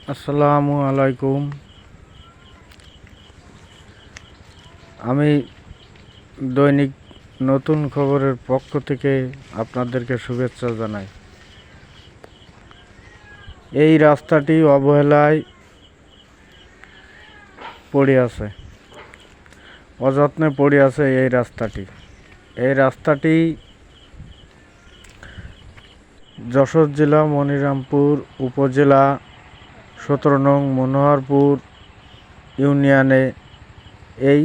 আসসালামু আলাইকুম। আমি দৈনিক নতুন খবরের পক্ষ থেকে আপনাদেরকে শুভেচ্ছা জানাই। এই রাস্তাটি অবহেলায় পড়ে আছে, অযত্নে পড়ে আছে। এই রাস্তাটি যশোর জেলা মনিরামপুর উপজেলা 17 নং মনোহরপুর ইউনিয়নে এই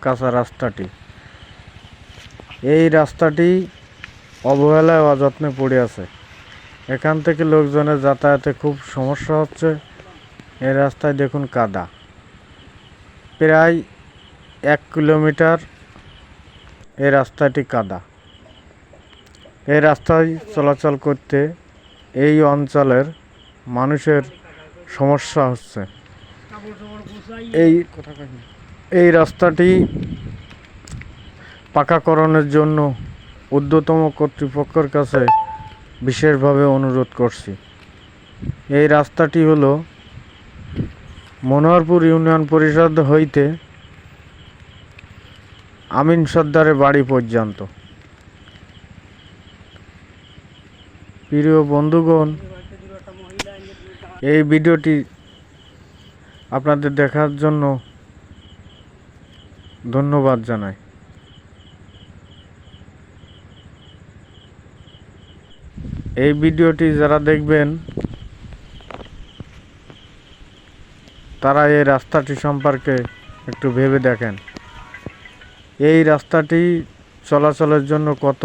কাঁচা রাস্তাটি অবহেলায় অযত্নে পড়ে আছে। এখান থেকে লোকজনের যাতায়াতে খুব সমস্যা হচ্ছে। এই রাস্তায় দেখুন কাদা, প্রায় 1 কিলোমিটার এই রাস্তাটি কাদা। এই রাস্তায় চলাচল করতে এই অঞ্চলের মানুষের সমস্যা হচ্ছে। এই রাস্তাটি পাকাকরণের জন্য ঊর্ধ্বতম কর্তৃপক্ষের কাছে বিশেষভাবে অনুরোধ করছি। এই রাস্তাটি হলো মনোহরপুর ইউনিয়ন পরিষদ হইতে আমিন সর্দারের বাড়ি পর্যন্ত। প্রিয় বন্ধুগণ, এই ভিডিওটি আপনাদের দেখার জন্য ধন্যবাদ জানাই। এই ভিডিওটি যারা দেখবেন তারা এই রাস্তাটি সম্পর্কে একটু ভেবে দেখেন। এই রাস্তাটি চলাচলের জন্য কত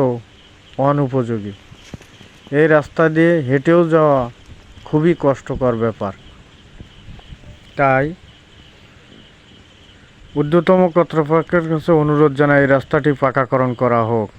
অনুপযোগী। এই রাস্তা দিয়ে হেঁটেও যাওয়া খুবই কষ্টকর ব্যাপার। তাই ঊর্ধ্বতম কর্তৃপক্ষের কাছে অনুরোধ জানাই এই রাস্তাটি পাকাকরণ করা হোক।